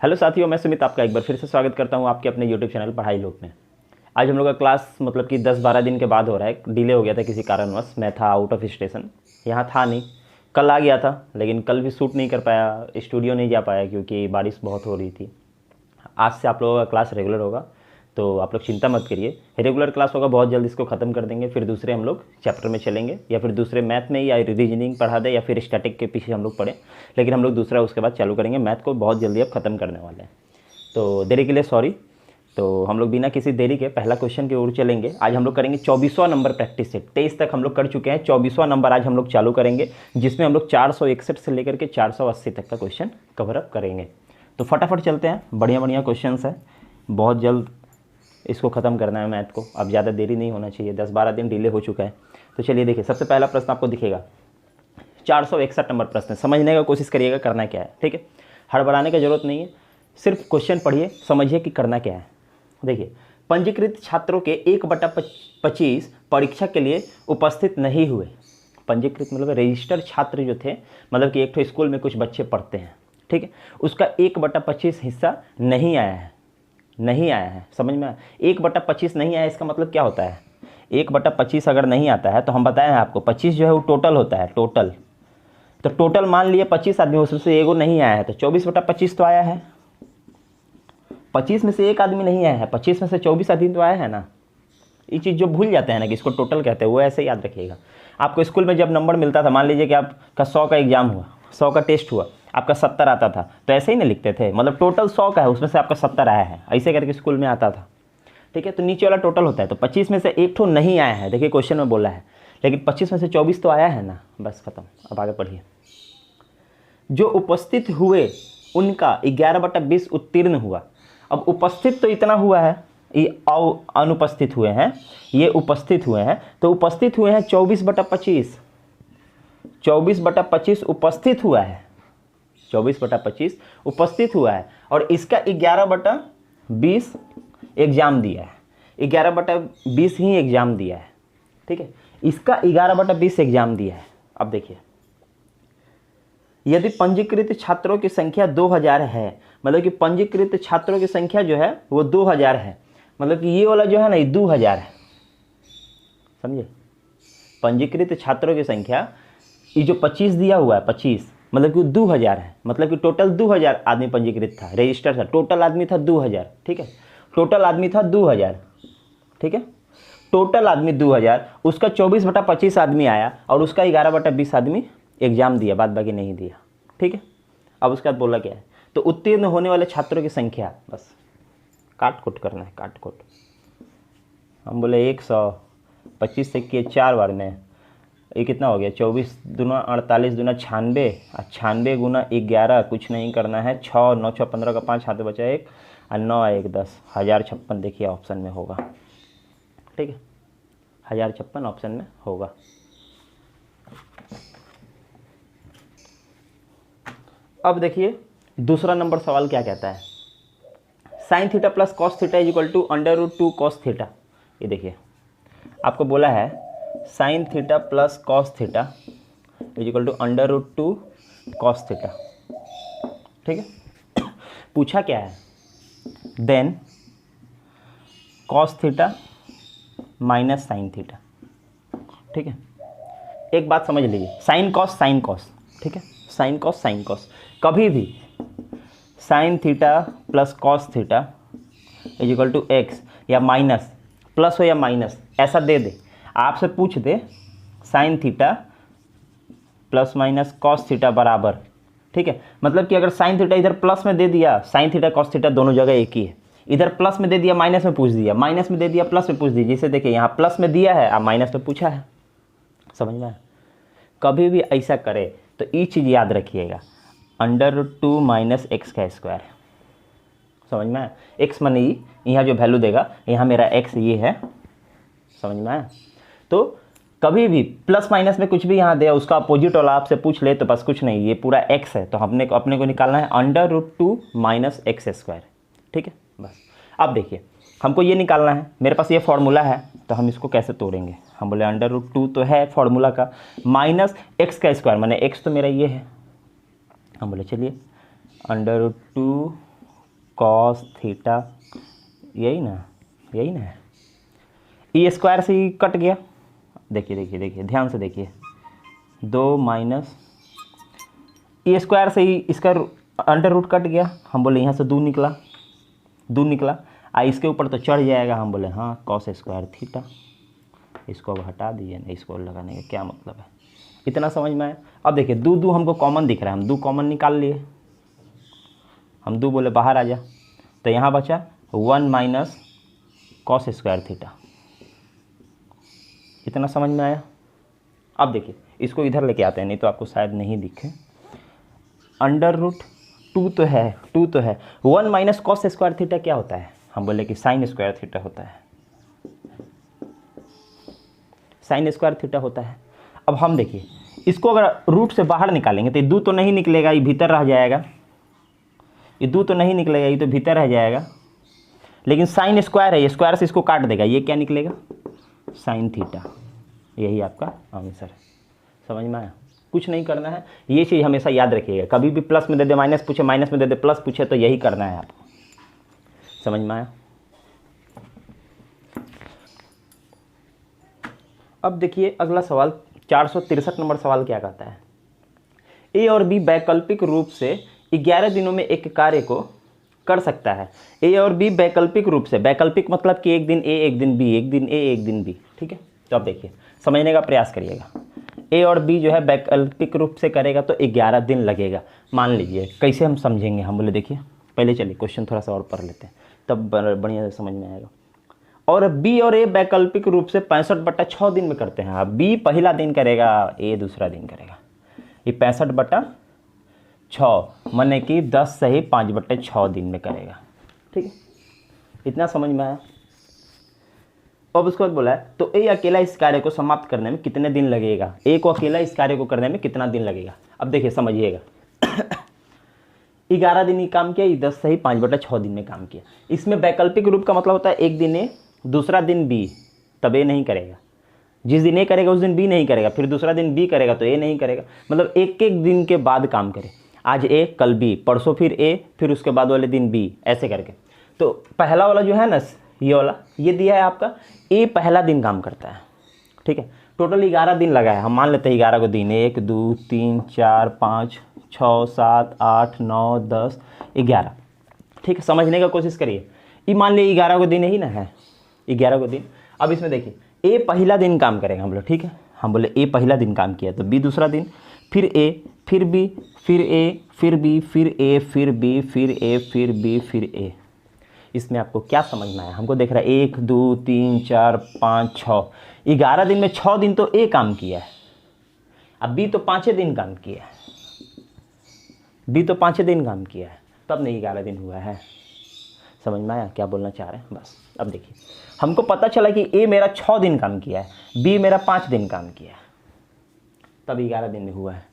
Hello साथियों, मैं सुमित आपका एक बार फिर से स्वागत करता हूं आपके अपने यूट्यूब चैनल पढ़ाई लोक में। आज हम लोग का क्लास मतलब कि 10-12 दिन के बाद हो रहा है। डिले हो गया था किसी कारणवश, मैं था आउट ऑफ स्टेशन, यहाँ था नहीं। कल आ गया था लेकिन कल भी शूट नहीं कर पाया, स्टूडियो नहीं जा पाया क्योंकि बारिश बहुत हो रही थी। आज से आप लोगों का क्लास रेगुलर होगा, तो आप लोग चिंता मत करिए। रेगुलर क्लास होगा, बहुत जल्द इसको ख़त्म कर देंगे, फिर दूसरे हम लोग चैप्टर में चलेंगे, या फिर दूसरे मैथ में या रीजनिंग पढ़ा दे, या फिर स्टैटिक के पीछे हम लोग पढ़ें, लेकिन हम लोग दूसरा उसके बाद चालू करेंगे। मैथ को बहुत जल्दी अब ख़त्म करने वाले हैं, तो देरी के लिए सॉरी। तो हम लोग बिना किसी देरी के पहला क्वेश्चन की ओर चलेंगे। आज हम लोग करेंगे 24वां नंबर प्रैक्टिस सेट। 23 तक हम लोग कर चुके हैं, 24वां नंबर आज हम लोग चालू करेंगे, जिसमें हम लोग 461 से लेकर के 480 तक का क्वेश्चन कवर अप करेंगे। तो फटाफट चलते हैं, बढ़िया बढ़िया क्वेश्चन है, बहुत जल्द इसको ख़त्म करना है मैथ को। अब ज़्यादा देरी नहीं होना चाहिए, 10-12 दिन डिले हो चुका है। तो चलिए देखिए, सबसे पहला प्रश्न आपको दिखेगा 461 नंबर प्रश्न। समझने का कोशिश करिएगा करना क्या है, ठीक है। हड़बड़ाने की जरूरत नहीं है, सिर्फ क्वेश्चन पढ़िए, समझिए कि करना क्या है। देखिए, पंजीकृत छात्रों के 1/25 परीक्षा के लिए उपस्थित नहीं हुए। पंजीकृत मतलब रजिस्टर्ड छात्र जो थे, मतलब कि एक तो स्कूल में कुछ बच्चे पढ़ते हैं, ठीक है, उसका 1/25 हिस्सा नहीं आया है। नहीं आया है, समझ में आया? 1/25 नहीं आया, इसका मतलब क्या होता है? 1/25 अगर नहीं आता है तो हम बताए हैं आपको, 25 जो है वो टोटल होता है, टोटल। तो टोटल मान लिए 25 आदमी, उसमें से एगो नहीं आया है, तो 24/25 तो आया है। 25 में से एक आदमी नहीं आया है, 25 में से 24 आदमी तो आया है ना। ये चीज़ जो भूल जाते हैं ना कि इसको टोटल कहते हैं, वो ऐसे याद रखिएगा। आपको स्कूल में जब नंबर मिलता था, मान लीजिए कि आपका 100 का एग्जाम हुआ, 100 का टेस्ट हुआ, आपका 70 आता था, तो ऐसे ही नहीं लिखते थे, मतलब टोटल 100 का है, उसमें से आपका 70 आया है, ऐसे करके स्कूल में आता था, ठीक है। तो नीचे वाला टोटल होता है, तो 25 में से एक ठो नहीं आया है, देखिए क्वेश्चन में बोला है, लेकिन 25 में से 24 तो आया है ना, बस खत्म। अब आगे पढ़िए। जो उपस्थित हुए उनका 11/20 उत्तीर्ण हुआ। अब उपस्थित तो इतना हुआ है, ये अनुपस्थित हुए हैं, ये उपस्थित हुए हैं, तो उपस्थित हुए हैं 24/25। 24/25 उपस्थित हुआ है, 24/25 उपस्थित हुआ है, और इसका 11/20 एग्जाम दिया है, 11/20 ही एग्जाम दिया है, ठीक है। इसका 11/20 एग्जाम दिया है। अब देखिए, यदि पंजीकृत छात्रों की संख्या 2000 है, मतलब कि पंजीकृत छात्रों की संख्या जो है वो 2000 है, मतलब कि ये वाला जो है ना, ये 2000 है, समझे। पंजीकृत छात्रों की संख्या, ये जो 25 दिया हुआ है, 25 मतलब कि 2000 है, मतलब कि टोटल 2000 आदमी पंजीकृत था, रजिस्टर था, टोटल आदमी था 2000, ठीक है। टोटल आदमी था 2000, ठीक है। टोटल आदमी 2000, उसका 24/25 आदमी आया, और उसका 11/20 आदमी एग्जाम दिया, बाद बाकी नहीं दिया, ठीक है। अब उसके बाद बोला क्या है, तो उत्तीर्ण होने वाले छात्रों की संख्या, बस काट कुट करना है, काट कुट। हम बोले 100, 25 से किए 4 बार में, ये कितना हो गया, 24 दूना 48 दूना 96, 96 गुना 11, कुछ नहीं करना है, 6 9 6 15 का 5 हाथ बचा 1, और 9 1 10, 1056 देखिए ऑप्शन में होगा, ठीक है। 1056 ऑप्शन में होगा। अब देखिए दूसरा नंबर सवाल क्या कहता है, sine theta plus cos theta is equal to √2 cos theta. ये देखिए आपको बोला है sine theta plus cos theta is equal to √2 cos theta, ठीक है। पूछा क्या है, then cos theta minus sine theta, ठीक है। एक बात समझ लीजिए, साइन कॉस, ठीक है, साइन कॉस। कभी भी sine theta plus cos theta is equal to x, या माइनस, प्लस हो या माइनस, ऐसा दे दे, आपसे पूछ दे sine theta plus minus cos theta बराबर, ठीक है। मतलब कि अगर साइन थीटा इधर प्लस में दे दिया, साइन थीटा कॉस थीटा दोनों जगह एक ही है, इधर प्लस में दे दिया, माइनस में पूछ दिया, माइनस में दे दिया, प्लस में पूछ दीजिए। जैसे देखिए यहाँ प्लस में दिया है, आप माइनस में पूछा है, समझ में आया? कभी भी ऐसा करे तो ये चीज़ याद रखिएगा, √2 माइनस एक्स का स्क्वायर, समझ में आया? एक्स माने यहाँ जो वैल्यू देगा, यहाँ मेरा एक्स ये है, समझ में आया? तो कभी भी प्लस माइनस में कुछ भी यहाँ दिया, उसका अपोजिट वाला आपसे पूछ ले तो बस कुछ नहीं, ये पूरा एक्स है, तो अपने को निकालना है √2 माइनस एक्स स्क्वायर, ठीक है। बस अब देखिए हमको ये निकालना है, मेरे पास ये फॉर्मूला है, तो हम इसको कैसे तोड़ेंगे, हम बोले √2 तो है फॉर्मूला का, माइनस एक्स का स्क्वायर, माने एक्स तो मेरा ये है, हम बोले चलिए √2 कॉस थीटा, यही ना, यही ना है। ई स्क्वायर से ही कट गया, देखिए देखिए देखिए ध्यान से देखिए, 2 माइनस ई स्क्वायर से ही इसका अंडर रूट कट गया, हम बोले यहाँ से 2 निकला, 2 निकला, इसके ऊपर तो चढ़ जाएगा, हम बोले हाँ कॉस स्क्वायर थीटा। इसको अब हटा दीजिए ना, इसको लगाने का क्या मतलब है, इतना समझ में आया। अब देखिए 2 2 हमको कॉमन दिख रहा है, हम 2 कॉमन निकाल लिए, हम 2 बोले बाहर आ जा, तो यहाँ बचा 1 माइनस कॉस स्क्वायर थीटा, इतना समझ में आया। अब देखिए इसको इधर लेके आते हैं, नहीं तो आपको शायद नहीं दिखे, अंडर रूट 2 तो है, 2 तो है, 1 माइनस कॉस स्क्वायर थीटा क्या होता है, हम बोले कि साइन स्क्वायर थीटा होता है, साइन स्क्वायर थीटा होता है। अब हम देखिए इसको अगर रूट से बाहर निकालेंगे तो ये 2 तो नहीं निकलेगा, ये भीतर रह जाएगा, ये 2 तो नहीं निकलेगा, ये तो भीतर रह जाएगा, लेकिन साइन स्क्वायर है, ये स्क्वायर से इसको काट देगा, ये क्या निकलेगा, साइन थीटा। यही आपका आंसर है, समझ में आया। कुछ नहीं करना है, ये चीज़ हमेशा याद रखिएगा, कभी भी प्लस में दे दे माइनस पूछे, माइनस में दे दे प्लस पूछे, तो यही करना है आपको, समझ में आया। अब देखिए अगला सवाल 463 नंबर सवाल क्या कहता है, ए और बी वैकल्पिक रूप से 11 दिनों में एक कार्य को कर सकता है। ए और बी वैकल्पिक रूप से, वैकल्पिक मतलब कि एक दिन ए एक दिन बी, एक दिन ए एक दिन बी, ठीक है। तो अब देखिए समझने का प्रयास करिएगा, ए और बी जो है वैकल्पिक रूप से करेगा तो 11 दिन लगेगा, मान लीजिए। कैसे हम समझेंगे, हम बोले देखिए पहले चलिए क्वेश्चन थोड़ा सा और पढ़ लेते हैं, तब बढ़िया से समझ में आएगा। और बी और ए वैकल्पिक रूप से 65/6 दिन में करते हैं। बी पहला दिन करेगा, ए दूसरा दिन करेगा, ये 65/6 माने कि 10 सही 5/6 दिन में करेगा, ठीक है, इतना समझ में आया। अब उसके बाद बोला है तो ए अकेला इस कार्य को समाप्त करने में कितने दिन लगेगा, ए को अकेला इस कार्य को करने में कितना दिन लगेगा। अब देखिए समझिएगा 11 दिन ही काम किया, 10 सही 5/6 दिन में काम किया। इसमें वैकल्पिक रूप का मतलब होता है एक दिन ए दूसरा दिन बी, तब ए नहीं करेगा, जिस दिन ए करेगा उस दिन बी नहीं करेगा, फिर दूसरा दिन बी करेगा तो ए नहीं करेगा, मतलब एक एक दिन के बाद काम करे, आज ए कल बी, परसों फिर ए, फिर उसके बाद वाले दिन बी, ऐसे करके। तो पहला वाला जो है ना, ये वाला ये दिया है आपका, ए पहला दिन काम करता है, ठीक है। टोटल 11 दिन लगा है, हम मान लेते हैं 11 को दिन, 1 2 3 4 5 6 7 8 9 10 11, ठीक है। समझने का कोशिश करिए, ये मान लीजिए 11 को दिन ही ना है, 11 को दिन। अब इसमें देखिए ए पहला दिन काम करेगा हम लोग, ठीक है, हम बोले ए पहला दिन काम किया तो बी दूसरा दिन, फिर ए, फिर बी, फिर ए, फिर बी, फिर ए, फिर बी, फिर ए, फिर बी, फिर ए। इसमें आपको क्या समझ में आया, हमको देख रहा है 1 2 3 4 5 6, 11 दिन में 6 दिन तो ए काम किया है, अब बी तो 5 दिन काम किया है, बी तो 5 दिन काम किया है, तब नहीं 11 दिन हुआ है। समझ में आया क्या बोलना चाह रहे हैं, बस। अब देखिए हमको पता चला कि ए मेरा 6 दिन काम किया है, बी मेरा 5 दिन काम किया है, तब 11 दिन में हुआ है।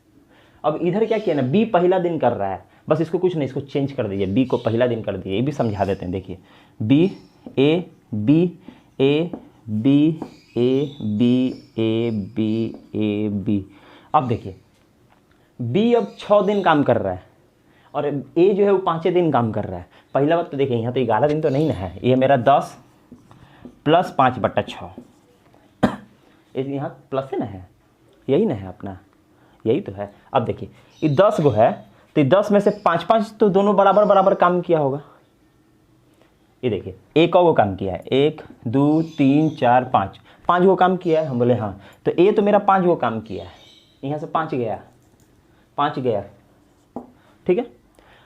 अब इधर क्या किया ना, बी पहला दिन कर रहा है, बस इसको कुछ नहीं, इसको चेंज कर दीजिए, बी को पहला दिन कर दीजिए, ये भी समझा देते हैं। देखिए B A B A B A B A B A B. अब देखिए बी अब 6 दिन काम कर रहा है और ए जो है वो 5 दिन काम कर रहा है। पहला बात तो देखिए यहाँ तो 11 दिन तो नहीं ना है, ये मेरा 10 + 5/6, यहाँ प्लस है ना, है यही ना है अपना, यही तो है। अब देखिए ये 10 गो है तो 10 में से 5 तो दोनों बराबर बराबर काम किया होगा। ये देखिए एक गो काम किया है, 1 2 3 4 5 गो काम किया है, हम बोले हाँ, तो ए तो मेरा 5 गो काम किया है, यहाँ से 5 गया, 5 गया, ठीक है।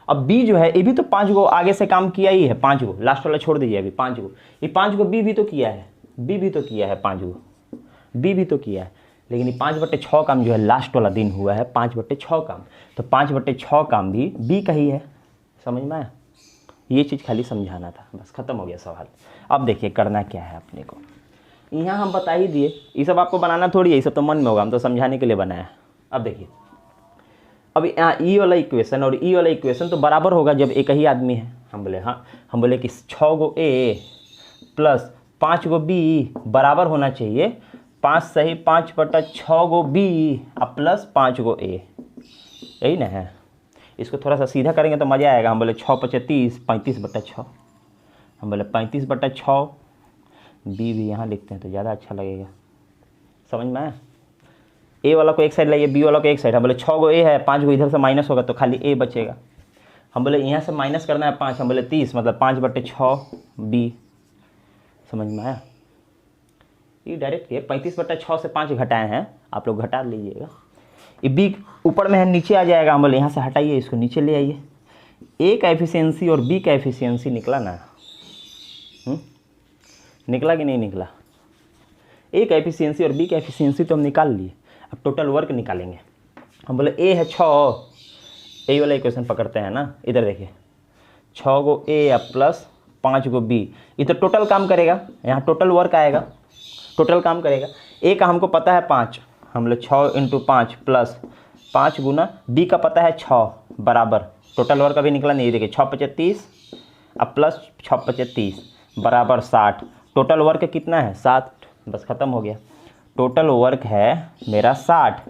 अब बी जो है ये भी तो 5 गो आगे से काम किया ही है, 5 गो, लास्ट वाला छोड़ दीजिए अभी, 5 गो, ये 5 गो बी भी तो किया है, बी भी तो किया है, 5 गो बी भी तो किया है, लेकिन ये 5/6 काम जो है लास्ट वाला दिन हुआ है 5/6 काम, तो 5/6 काम भी बी का ही है। समझ में आया, ये चीज़ खाली समझाना था, बस खत्म हो गया सवाल। अब देखिए करना क्या है अपने को, यहाँ हम बता ही दिए, ये सब आपको बनाना थोड़ी है, ये सब तो मन में होगा, हम तो समझाने के लिए बनाया। अब देखिए अब यहाँ ई वाला इक्वेशन और ई वाला इक्वेशन तो बराबर होगा जब एक ही आदमी है, हम बोले हाँ, हम बोले कि 6 गो ए प्लस 5 गो बी बराबर होना चाहिए 5 सही 5/6 गो बी और प्लस 5 गो ए, यही ना है। इसको थोड़ा सा सीधा करेंगे तो मज़ा आएगा। हम बोले 6 × 30 35/6, हम बोले 35/6। बी भी यहाँ लिखते हैं तो ज़्यादा अच्छा लगेगा, समझ में आया। ए वाला को एक साइड लाइए, बी वाला को एक साइड। हम बोले 6 गो ए है, 5 गो इधर से माइनस होगा तो खाली ए बचेगा। हम बोले यहाँ से माइनस करना है 5, हम बोले 30 मतलब 5/6 बी, समझ में आया। ये डायरेक्ट किए 35/6 से 5 घटाए हैं, आप लोग घटा लीजिएगा। ये बी ऊपर में है, नीचे आ जाएगा। हम बोले यहाँ से हटाइए, इसको नीचे ले आइए। ए का एफिशिएंसी और बी का एफिशिएंसी निकला ना, निकला कि नहीं निकला। ए का एफिशिएंसी और बी का एफिशिएंसी तो हम निकाल लिए, अब टोटल वर्क निकालेंगे। हम बोले ए है 6, ए वाला इक्वेशन पकड़ते हैं ना, इधर देखिए 6 गो ए या प्लस 5 गो बी, ये तो टोटल काम करेगा, यहाँ टोटल वर्क आएगा, टोटल काम करेगा। ए का हमको पता है 5, हम लोग 6 × 5 प्लस 5 गुना बी का पता है 6 बराबर टोटल वर्क अभी निकला नहीं, देखिए 6 × 30 अब प्लस 6 × 30 बराबर 60। टोटल वर्क कितना है 7, बस ख़त्म हो गया। टोटल वर्क है मेरा 60।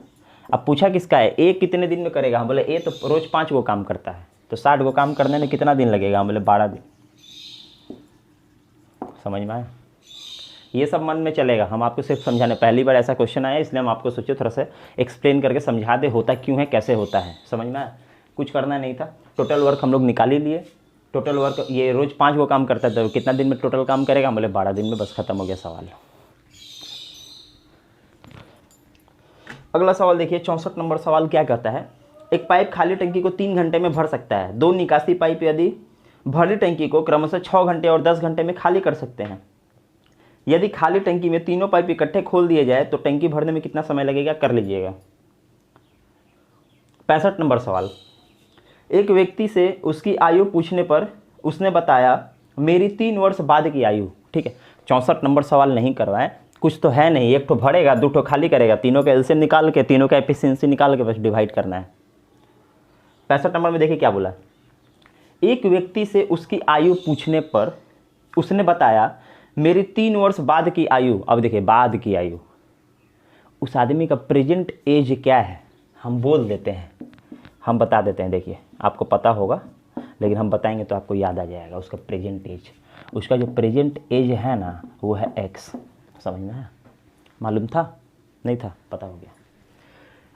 अब पूछा किसका है, ए कितने दिन में करेगा। हम बोले ए तो रोज़ 5 गो काम करता है, तो 60 गो काम करने में कितना दिन लगेगा। हम बोले 12 दिन, समझ में आया। ये सब मन में चलेगा, हम आपको सिर्फ समझाने, पहली बार ऐसा क्वेश्चन आया इसलिए हम आपको सोचे थोड़ा सा एक्सप्लेन करके समझा दे, होता क्यों है कैसे होता है, समझ में आया। कुछ करना नहीं था, टोटल वर्क हम लोग निकाल ही लिए। टोटल वर्क ये रोज़ 5 गो काम करता है तो कितना दिन में टोटल काम करेगा। हम बोले 12 दिन में, बस ख़त्म हो गया सवाल। अगला सवाल देखिए 64 नंबर सवाल क्या कहता है, एक पाइप खाली टंकी को 3 घंटे में भर सकता है। 2 निकासी पाइप यदि भरी टंकी को क्रमशः 6 घंटे और 10 घंटे में खाली कर सकते हैं। यदि खाली टंकी में तीनों पाइप इकट्ठे खोल दिए जाए तो टंकी भरने में कितना समय लगेगा, कर लीजिएगा। 65 नंबर सवाल, एक व्यक्ति से उसकी आयु पूछने पर उसने बताया मेरी 3 वर्ष बाद की आयु। ठीक है, 64 नंबर सवाल नहीं करवाएं, कुछ तो है नहीं, एक ठो भरेगा 2 ठो खाली करेगा, तीनों का एलसीएम निकाल के तीनों का एफिशिएंसी निकाल के बस डिवाइड करना है। 65 नंबर में देखिए क्या बोला, एक व्यक्ति से उसकी आयु पूछने पर उसने बताया मेरी 3 वर्ष बाद की आयु। अब देखिए बाद की आयु, उस आदमी का प्रेजेंट एज क्या है हम बोल देते हैं, हम बता देते हैं। देखिए आपको पता होगा लेकिन हम बताएंगे तो आपको याद आ जाएगा उसका प्रेजेंट एज। उसका जो प्रेजेंट एज है ना वो है एक्स, समझ में आया। मालूम था नहीं था, पता हो गया।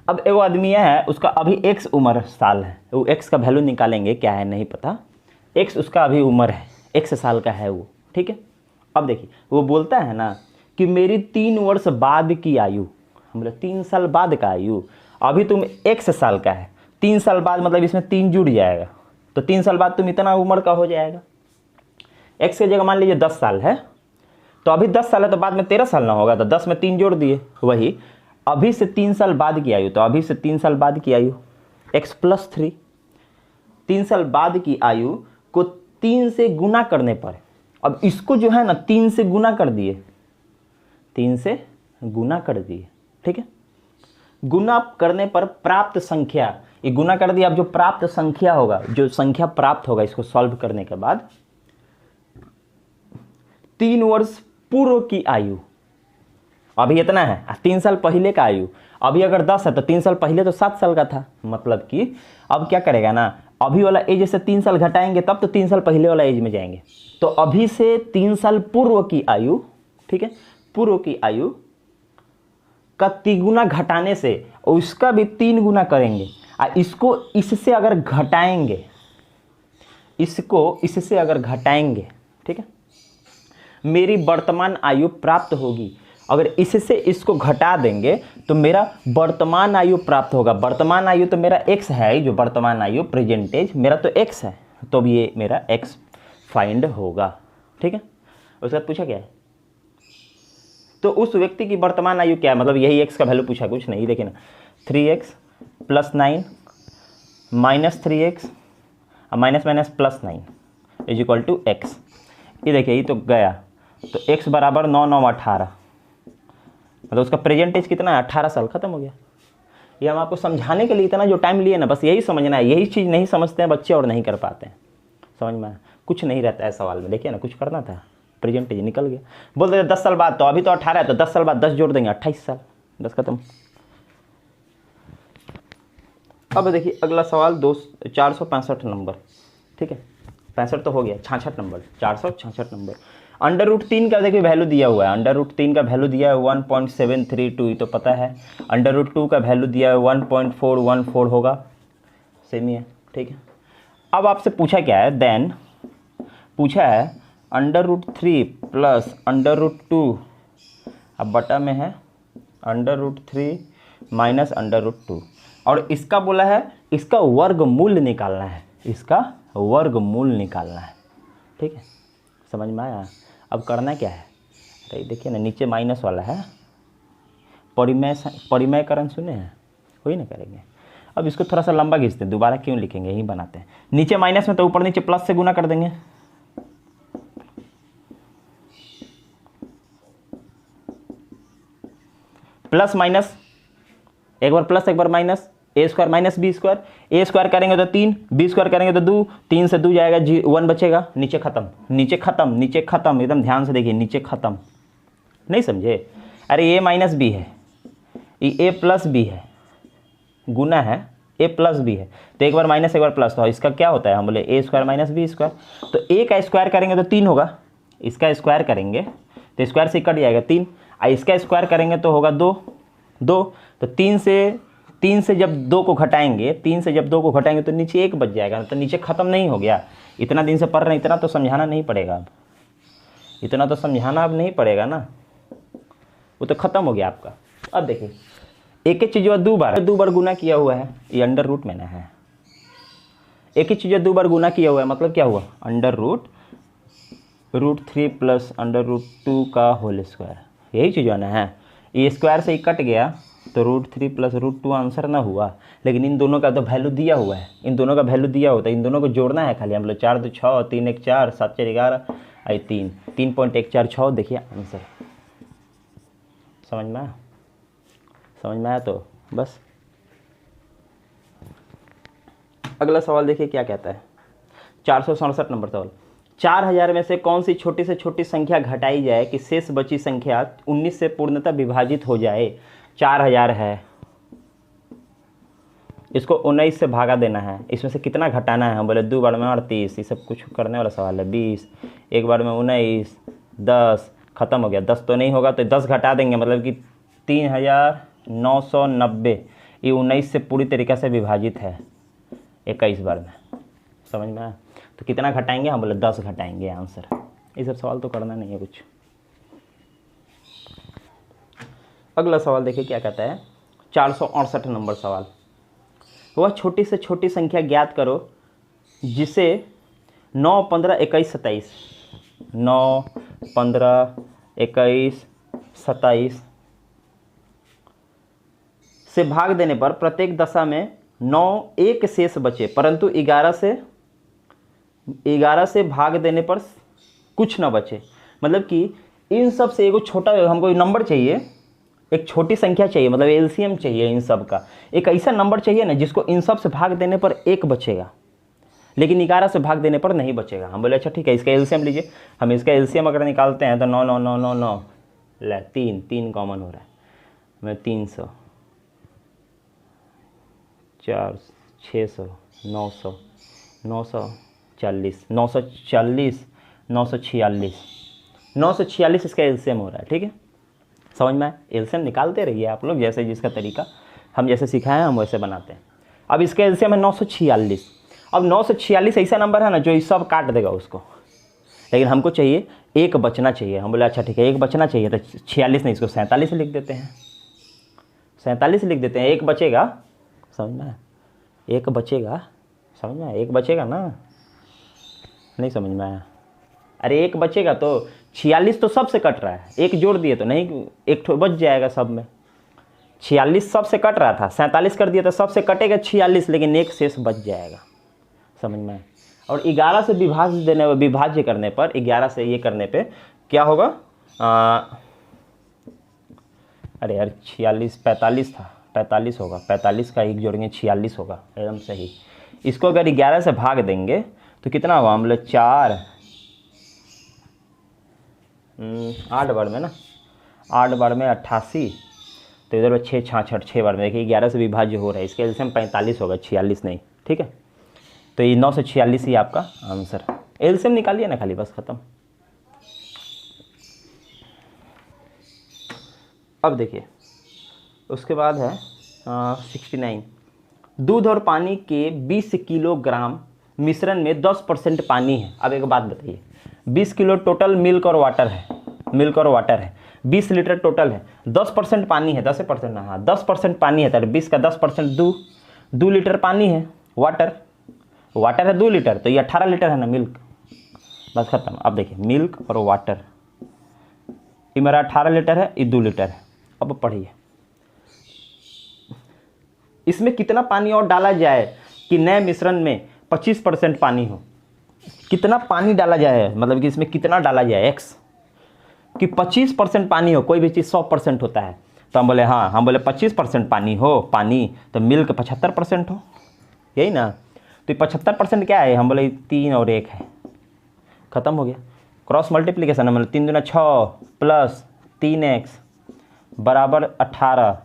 अब एक आदमी है उसका अभी एक्स उम्र साल है, वो एक्स का वैल्यू निकालेंगे क्या है नहीं पता। एक्स उसका अभी उम्र है, एक्स साल का है वो, ठीक है। अब देखिए वो बोलता है ना कि मेरी 3 वर्ष बाद की आयु, हम बोले 3 साल बाद का आयु, अभी तुम एक्स साल का है, 3 साल बाद मतलब इसमें 3 जुड़ जाएगा तो 3 साल बाद तुम इतना उम्र का हो जाएगा। एक्स की जगह मान लीजिए 10 साल है तो अभी 10 साल है तो बाद में 13 साल ना होगा तो 10 में 3 जोड़ दिए, वही अभी से 3 साल बाद की आयु, तो अभी से 3 साल बाद की आयु x + 3, 3 साल बाद की आयु को 3 से गुना करने पर, अब इसको जो है ना 3 से गुना कर दिए, 3 से गुना कर दिए, ठीक है। गुना करने पर प्राप्त संख्या, ये गुना कर दिया, अब जो प्राप्त संख्या होगा, जो संख्या प्राप्त होगा इसको सॉल्व करने के बाद 3 वर्ष पूर्व की आयु, अभी इतना है 3 साल पहले का आयु, अभी अगर 10 है तो 3 साल पहले तो 7 साल का था, मतलब कि अब क्या करेगा ना, अभी वाला एज से 3 साल घटाएंगे तब तो 3 साल पहले वाला एज में जाएंगे, तो अभी से 3 साल पूर्व की आयु, ठीक है, पूर्व की आयु का 3 गुना घटाने से उसका भी 3 गुना करेंगे, इसको इससे अगर घटाएंगे, इसको इससे अगर घटाएंगे, ठीक है, मेरी वर्तमान आयु प्राप्त होगी। अगर इससे इसको घटा देंगे तो मेरा वर्तमान आयु प्राप्त होगा। वर्तमान आयु तो मेरा x है, जो वर्तमान आयु प्रेजेंटेज मेरा तो x है, तो अब ये मेरा x फाइंड होगा, ठीक है। उसके बाद पूछा क्या है, तो उस व्यक्ति की वर्तमान आयु क्या है, मतलब यही x का वैल्यू पूछा, कुछ नहीं, देखिए ना 3x + 9 - 3x minus minus +9 = x। ये देखिए ये तो गया, तो x बराबर 9 9 18, मतलब उसका प्रेजेंट एज कितना है 18 साल, खत्म हो गया। ये हम आपको समझाने के लिए इतना जो टाइम लिए ना, बस यही समझना है, यही चीज़ नहीं समझते हैं बच्चे और नहीं कर पाते हैं, समझ में कुछ नहीं रहता है सवाल में। देखिए ना कुछ करना था, प्रेजेंट एज निकल गया, बोल देते 10 साल बाद, तो अभी तो 18 है तो 10 साल बाद 10 जोड़ देंगे 28 साल, बस खत्म। अब देखिए अगला सवाल 465 नंबर, ठीक है, 65 तो हो गया, 66 नंबर, 466 नंबर। अंडर रूट 3 का देखिए वैल्यू दिया हुआ है, अंडर रूट 3 का वैल्यू दिया है 1.732, ये तो पता है। अंडर रूट 2 का वैल्यू दिया है 1.414 होगा, सेम ही है, ठीक है। अब आपसे पूछा क्या है, देन पूछा है under root 3 plus under root 2, अब बटा में है under root 3 minus under root 2, और इसका बोला है इसका वर्गमूल निकालना है, इसका वर्गमूल निकालना है, ठीक है, समझ में आया। अब करना क्या है, अरे देखिए ना नीचे माइनस वाला है, परिमयकरण सुने हैं, वही ना करेंगे। अब इसको थोड़ा सा लंबा खींचते हैं, दोबारा क्यों लिखेंगे, यही बनाते हैं। नीचे माइनस में तो ऊपर नीचे प्लस से गुना कर देंगे, प्लस माइनस, एक बार प्लस एक बार माइनस, ए स्क्वायर माइनस बी स्क्वायर, ए स्क्वायर करेंगे तो 3, बी स्क्वायर करेंगे तो 2, 3 से 2 जाएगा 1 बचेगा, नीचे खत्म, नीचे खत्म, नीचे खत्म, एकदम ध्यान से देखिए, नीचे खत्म, नहीं समझे। अरे ए माइनस बी है, ये ए प्लस बी है, गुना है, ए प्लस बी है, तो एक बार माइनस एक बार प्लस, तो इसका क्या होता है, हम बोले ए स्क्वायर माइनस बी स्क्वायर, तो ए का स्क्वायर करेंगे तो 3 होगा, इसका स्क्वायर करेंगे तो स्क्वायर से कट जाएगा 3, और इसका स्क्वायर करेंगे तो होगा 2, तो 3 से जब 2 को घटाएंगे, 3 से जब 2 को घटाएंगे तो नीचे 1 बच जाएगा, तो नीचे ख़त्म नहीं हो गया। इतना दिन से पढ़ रहे हैं, इतना तो समझाना नहीं पड़ेगा अब, इतना तो समझाना अब नहीं पड़ेगा ना, वो तो ख़त्म हो गया आपका। अब देखिए एक ही चीज़ 2 बार गुना किया हुआ है, ये अंडर रूट में ना है, एक ही चीज़ 2 बार गुना किया हुआ है, मतलब क्या हुआ, under root 3 plus under root 2 का होल स्क्वायर, यही चीज़ ना है। ये स्क्वायर से ही कट गया तो रूट 3 प्लस रूट 2 आंसर ना हुआ, लेकिन इन दोनों का तो वैल्यू दिया हुआ है, इन दोनों का वैल्यू दिया होता है, इन दोनों को जोड़ना है खाली, हम लोग 4 2 6, 3 1 4, 7 4 11, 3.146, देखिए आंसर। समझ में आया, समझ में आया तो बस। अगला सवाल देखिए क्या कहता है, 467 नंबर सवाल। 4000 में से कौन सी छोटी से छोटी संख्या घटाई जाए कि शेष बची संख्या 19 से पूर्णतः विभाजित हो जाए। 4000 है, इसको 19 से भागा देना है, इसमें से कितना घटाना है, हम बोले 2 बार में 38, ये सब कुछ करने वाला सवाल है। 20, एक बार में 19, 10, खत्म हो गया, 10 तो नहीं होगा तो 10 घटा देंगे, मतलब कि 3990, ये 19 से पूरी तरीक़े से विभाजित है 21 बार में, समझ में आया। तो कितना घटाएंगे, हम बोले 10 घटाएंगे आंसर। ये सब सवाल तो करना नहीं है कुछ। अगला सवाल देखिए क्या कहता है, 468 नंबर सवाल। वह छोटी से छोटी संख्या ज्ञात करो जिसे 9 15 21 27 9 15 21 27 से भाग देने पर प्रत्येक दशा में 9 एक शेष बचे, परंतु 11 से भाग देने पर कुछ न बचे। मतलब कि इन सब से एगो छोटा हमको नंबर चाहिए, एक छोटी संख्या चाहिए, मतलब एलसीएम चाहिए इन सब का, एक ऐसा नंबर चाहिए ना जिसको इन सब से भाग देने पर 1 बचेगा, लेकिन 11 से भाग देने पर नहीं बचेगा। हम बोले अच्छा ठीक है, इसका एलसीएम लीजिए। हम इसका एलसीएम अगर निकालते हैं तो 9 9 9 9 9 ले 3 कॉमन हो रहा है, मैं 300 4 600 900 940 946 इसका एलसीएम हो रहा है, ठीक है, समझ में। एलसीएम निकालते रहिए आप लोग, जैसे जिसका तरीका हम जैसे सिखाए हैं हम वैसे बनाते हैं। अब इसका एलसीएम है 946। अब 946 ऐसा नंबर है ना जो इस सब काट देगा उसको, लेकिन हमको चाहिए 1 बचना चाहिए। हम बोले अच्छा ठीक है 1 बचना चाहिए, तो 46 नहीं, इसको 47 लिख देते हैं, 47 लिख देते हैं, 1 बचेगा, समझ में, 1 बचेगा, समझ में, 1 बचेगा ना, नहीं समझ में आया। अरे 1 बचेगा तो 46 तो सबसे कट रहा है, 1 जोड़ दिए तो नहीं, 1 बच जाएगा सब में। 46 सबसे कट रहा था, 47 कर दिया तो सबसे कटेगा 46, लेकिन 1 शेष बच जाएगा, समझ में। और 11 से विभाज्य करने पर, 11 से ये करने पे क्या होगा, अरे यार 46 45 था, 45 होगा, 45 का 1 जोड़ेंगे 46 होगा, एकदम सही। इसको अगर 11 से भाग देंगे तो कितना हुआ, हम लोग 4 8 बार में ना, 8 बार में 88, तो इधर 6 66 6 बार में देखिए 11 से विभाज्य हो रहा है, इसके एलसीएम 45 होगा, 46 नहीं, ठीक है। तो ये 9 से 46 ही आपका आंसर। एलसीएम निकालिए ना खाली, बस खत्म। अब देखिए उसके बाद है 69, दूध और पानी के 20 किलोग्राम मिश्रण में 10% पानी है। अब एक बात बताइए, 20 किलो टोटल मिल्क और वाटर है, 20 लीटर टोटल है, 10% पानी है, 10% ना, हाँ 10% पानी है, तो 20 का 10% 2 लीटर पानी है, वाटर है 2 लीटर, तो ये 18 लीटर है ना मिल्क, बस खत्म। अब देखिए मिल्क और वाटर, ये मेरा 18 लीटर है, ये 2 लीटर है। अब पढ़िए इसमें कितना पानी और डाला जाए कि नए मिश्रण में 25% पानी हो। कितना पानी डाला जाए, मतलब कि इसमें कितना डाला जाए, x कि 25% पानी हो। कोई भी चीज़ 100% होता है, तो हम बोले हाँ, हम बोले 25% पानी हो, पानी तो मिल्क 75% हो, यही ना। तो 75% क्या है, हम बोले 3 और 1 है, ख़त्म हो गया। क्रॉस मल्टीप्लिकेशन है, मतलब 3 दूना 6 प्लस 3x बराबर 18,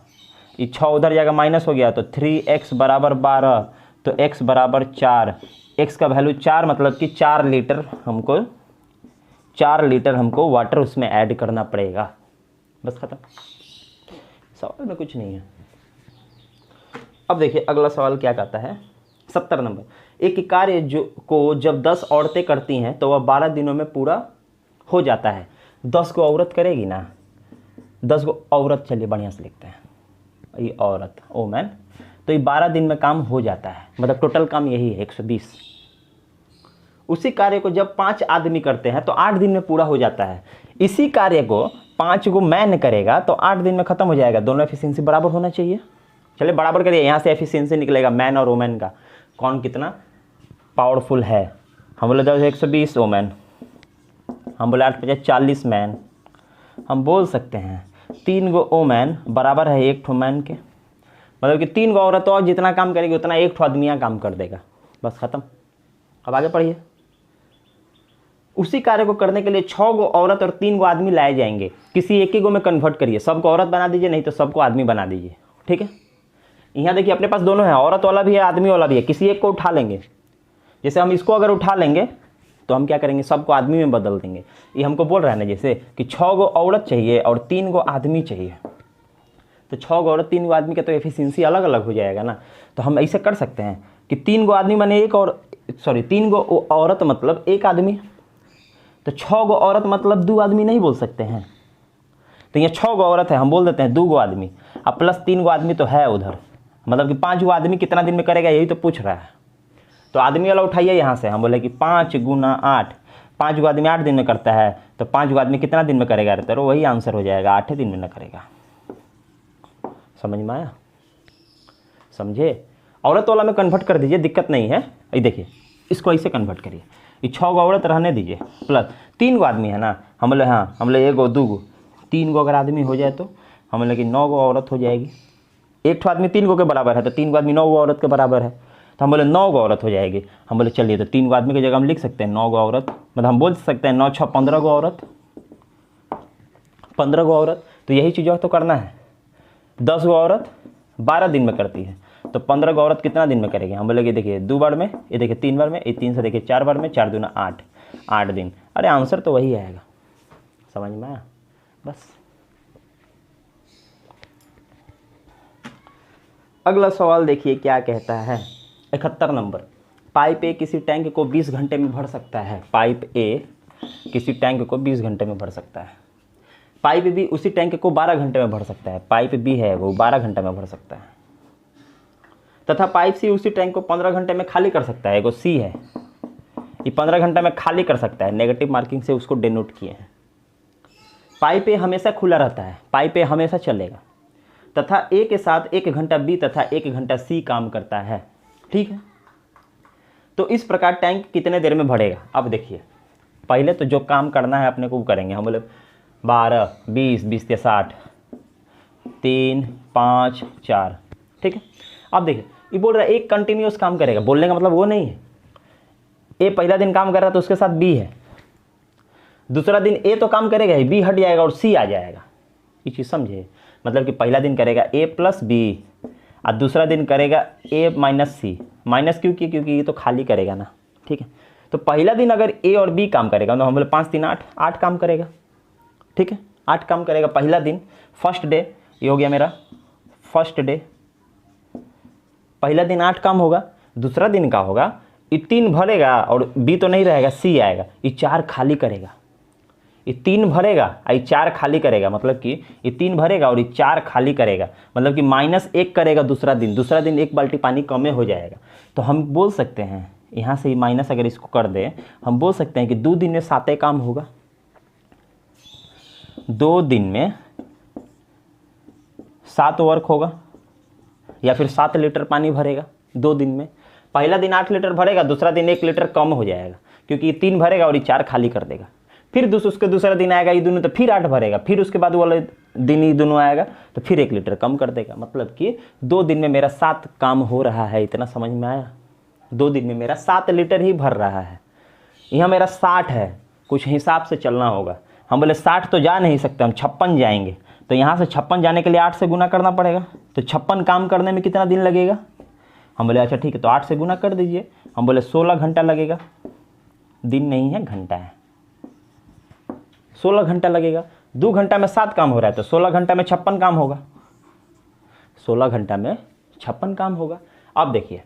ये 6 उधर जाएगा माइनस हो गया, तो 3x बराबर 12, तो x बराबर 4, x का वैल्यू 4, मतलब कि 4 लीटर हमको वाटर उसमें ऐड करना पड़ेगा, बस खत्म। सवाल में कुछ नहीं है। अब देखिए अगला सवाल क्या कहता है, 70 नंबर, एक कार्य को जब 10 औरतें करती हैं तो वह 12 दिनों में पूरा हो जाता है। 10 को औरत करेगी ना, 10 को औरत, चलिए बढ़िया से लिखते हैं, ये औरत वोमेन, तो ये 12 दिन में काम हो जाता है, मतलब टोटल काम यही है 120। उसी कार्य को जब 5 आदमी करते हैं तो 8 दिन में पूरा हो जाता है। इसी कार्य को 5 को मैन करेगा तो 8 दिन में ख़त्म हो जाएगा। दोनों एफिशिएंसी बराबर होना चाहिए। चलिए बराबर करिए, यहाँ से एफिशिएंसी निकलेगा मैन और वोमेन का, कौन कितना पावरफुल है। हम बोले 10 120 वोमेन, हम बोले 8 50 40 मैन। हम बोल सकते हैं 3 गो वोमेन बराबर है 1 ठो मैन के, मतलब कि 3 गो औरत और जितना काम करेगी उतना 1 ठो आदमी काम कर देगा, बस ख़त्म। अब आगे पढ़िए। उसी कार्य को करने के लिए 6 गो औरत और 3 गो आदमी लाए जाएंगे। किसी एक ही गो में कन्वर्ट करिए, सबको औरत बना दीजिए, नहीं तो सबको आदमी बना दीजिए, ठीक है। यहाँ देखिए अपने पास दोनों है, औरत वाला भी है आदमी वाला भी है, किसी एक को उठा लेंगे। जैसे हम इसको अगर उठा लेंगे तो हम क्या करेंगे, सबको आदमी में बदल देंगे। ये हमको बोल रहा है ना जैसे कि 6 गो औरत चाहिए और 3 गो आदमी चाहिए, तो 6 गो औरत 3 गो आदमी का तो एफिशिएंसी अलग अलग हो जाएगा ना। तो हम ऐसे कर सकते हैं कि 3 गो आदमी माने 3 गो औरत मतलब 1 आदमी, तो 6 गो औरत मतलब 2 आदमी नहीं बोल सकते हैं। तो ये 6 गो औरत है, हम बोल देते हैं 2 गो आदमी, अब प्लस 3 गो आदमी तो है उधर, मतलब कि 5 गो आदमी कितना दिन में करेगा यही तो पूछ रहा है। तो आदमी वाला उठाइए यहाँ से, हम बोले कि 5 गुना 8, 5 गो आदमी 8 दिन में करता है, तो 5 गो आदमी कितना दिन में करेगा, तो वही आंसर हो जाएगा, 8 दिन में न करेगा। समझ में आया, समझे। औरत वाला में कन्वर्ट कर दीजिए, दिक्कत नहीं है। ये देखिए इसको ऐसे कन्वर्ट करिए, ये 6 गो औरत रहने दीजिए, प्लस 3 गो आदमी है ना, हम बोले हाँ, हम बोले 1 गो 2 गो 3 गो अगर आदमी हो जाए तो हम बोले कि 9 गो औरत हो जाएगी। 1 ठो आदमी 3 गो के बराबर है, तो 3 गो आदमी 9 गो औरत के बराबर है, तो हम बोले 9 गो औरत हो जाएगी। हम बोले चलिए तो 3 गो आदमी की जगह हम लिख सकते हैं 9 गो औरत, मतलब हम बोल सकते हैं 9 6 15 गो औरत, 15 गो औरत। तो यही चीज़ तो करना है, 10 गो औरत 12 दिन में करती है, तो 15 गो औरत कितना दिन में करेगी, हम बोले कि देखिए 2 बार में, ये देखिए 3 बार में, ये 3 से देखिए 4 बार में, 4 दूना 8, 8 दिन। अरे आंसर तो वही आएगा, समझ में आया, बस। अगला सवाल देखिए क्या कहता है, 71 नंबर, पाइप ए किसी टैंक को 20 घंटे में भर सकता है। पाइप ए किसी टैंक को 20 घंटे में भर सकता है। पाइप बी उसी टैंक को 12 घंटे में भर सकता है। पाइप बी है वो 12 घंटे में भर सकता है, तथा पाइप सी उसी टैंक को 15 घंटे में खाली कर सकता है। वो सी है, ये 15 घंटे में खाली कर सकता है, नेगेटिव मार्किंग से उसको डिनोट किए हैं। पाइप ए हमेशा खुला रहता है, पाइप ए हमेशा चलेगा, तथा ए के साथ 1 घंटा बी तथा 1 घंटा सी काम करता है, ठीक है। तो इस प्रकार टैंक कितने देर में भरेगा। अब देखिए पहले तो जो काम करना है अपने को वो करेंगे। हम बोले 12 20 20 के 60, 3 5 4, ठीक है। अब देखिए ये बोल रहा है एक कंटिन्यूस काम करेगा, बोलने का मतलब वो नहीं है ए पहला दिन काम कर रहा है तो उसके साथ बी है, दूसरा दिन ए तो काम करेगा ही, बी हट जाएगा और सी आ जाएगा, ये चीज़ समझे, मतलब कि पहला दिन करेगा a प्लस बी और दूसरा दिन करेगा a माइनस सी। माइनस क्यों की, क्योंकि ये तो खाली करेगा ना, ठीक है। तो पहला दिन अगर a और b काम करेगा तो हम बोले 5 3 8, 8 काम करेगा, ठीक है, 8 काम करेगा पहला दिन, फर्स्ट डे। ये हो गया मेरा फर्स्ट डे, पहला दिन 8 काम होगा। दूसरा दिन का होगा, ये 3 भरेगा और b तो नहीं रहेगा, c आएगा, ये 4 खाली करेगा। ये 3 भरेगा और ये 4 खाली करेगा, मतलब कि ये 3 भरेगा और ये 4 खाली करेगा, मतलब कि -1 करेगा दूसरा दिन 1 बाल्टी पानी कम हो जाएगा। तो हम बोल सकते हैं यहाँ से माइनस अगर इसको कर दें, हम बोल सकते हैं कि 2 दिन में 7 काम होगा, 2 दिन में 7 वर्क होगा, या फिर 7 लीटर पानी भरेगा 2 दिन में। पहला दिन 8 लीटर भरेगा, दूसरा दिन 1 लीटर कम हो जाएगा, क्योंकि ये 3 भरेगा और ये 4 खाली कर देगा। फिर उसके दूसरा दिन आएगा ये दोनों, तो फिर 8 भरेगा, फिर उसके बाद वाले दिन ये दोनों आएगा तो फिर 1 लीटर कम कर देगा। मतलब कि 2 दिन में मेरा 7 काम हो रहा है, इतना समझ में आया। 2 दिन में मेरा 7 लीटर ही भर रहा है। यहाँ मेरा 60 है, कुछ हिसाब से चलना होगा। हम बोले 60 तो जा नहीं सकते, हम 56 जाएंगे, तो यहाँ से 56 जाने के लिए 8 से गुना करना पड़ेगा। तो 56 काम करने में कितना दिन लगेगा? हम बोले अच्छा ठीक है, तो 8 से गुना कर दीजिए। हम बोले 16 घंटा लगेगा, दिन नहीं है घंटा है, 16 घंटा लगेगा। 2 घंटा में 7 काम हो रहा है, तो 16 घंटा में 56 काम होगा, 16 घंटा में 56 काम होगा। अब देखिए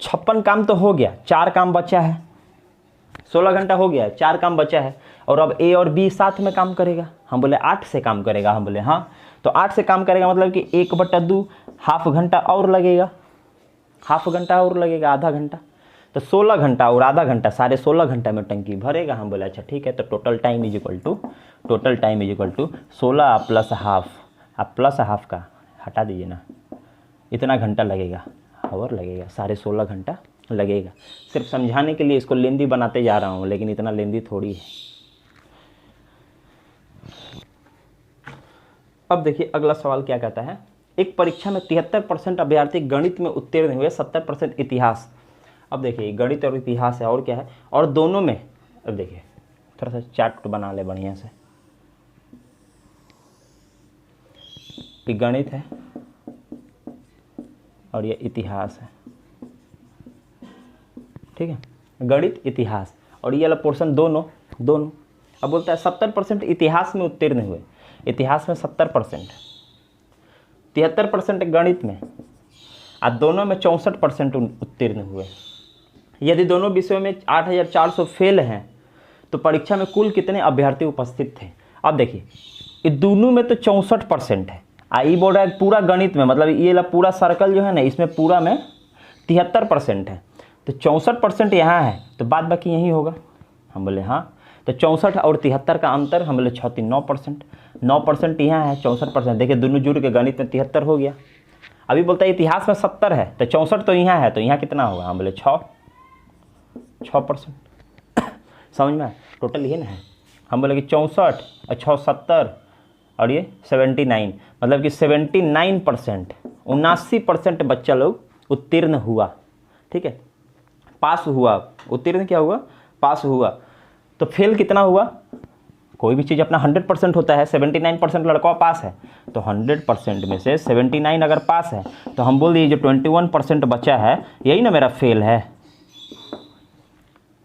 56 काम तो हो गया, 4 काम बचा है। 16 घंटा हो गया है, 4 काम बचा है, और अब ए और बी साथ में काम करेगा। हम बोले 8 से काम करेगा, हम बोले हाँ, तो 8 से काम करेगा मतलब कि 1/2 हाफ घंटा और लगेगा, हाफ घंटा और लगेगा, आधा घंटा। तो 16 घंटा और आधा घंटा, सारे 16 घंटा में टंकी भरेगा। हम बोले अच्छा ठीक है, तो total time is equal to 16 plus half. आप प्लस हाफ का हटा दीजिए ना, इतना घंटा लगेगा, आवर लगेगा, सारे 16 घंटा लगेगा। सिर्फ समझाने के लिए इसको लेंदी बनाते जा रहा हूँ, लेकिन इतना लेंदी थोड़ी है। अब देखिए अगला सवाल क्या कहता है। एक परीक्षा में 73% अभ्यर्थी गणित में उत्तीर्ण हुए, 70% इतिहास। अब देखिए गणित और इतिहास है, और क्या है, और दोनों में, अब देखिए थोड़ा सा चार्ट बना ले बढ़िया से। ये गणित है और ये इतिहास है, ठीक है, गणित इतिहास, और ये वाला पोर्शन दोनों। अब बोलता है 70% इतिहास में उत्तीर्ण हुए, इतिहास में 70%, 73% गणित में, और दोनों में 64% उत्तीर्ण हुए। यदि दोनों विषयों में 8400 फेल हैं तो परीक्षा में कुल कितने अभ्यर्थी उपस्थित थे? अब देखिए ये दोनों में तो 64% है, आई बोल रहा है पूरा गणित में, मतलब ये वाला पूरा सर्कल जो है ना, इसमें पूरा में 73% है, तो 64% यहाँ है, तो बाद बाकी यही होगा। हम बोले हाँ, तो 64 और 73 का अंतर, हम बोले 9%, 9% यहाँ है, 64%। देखिए दोनों जुड़ के गणित में 73 हो गया। अभी बोलता है इतिहास में 70 है, तो 64 तो यहाँ है, तो यहाँ कितना होगा? हम बोले 6%। समझ में? टोटल ये ना है। हम बोले कि 64 और 6 70 और ये 79, मतलब कि 79%, 79% बच्चा लोग उत्तीर्ण हुआ, ठीक है, पास हुआ। उत्तीर्ण क्या हुआ? पास हुआ। तो फेल कितना हुआ? कोई भी चीज़ अपना 100% होता है, 79% लड़का पास है, तो 100% में से 79 अगर पास है, तो हम बोल दिए जो 21% बचा है यही ना मेरा फेल है,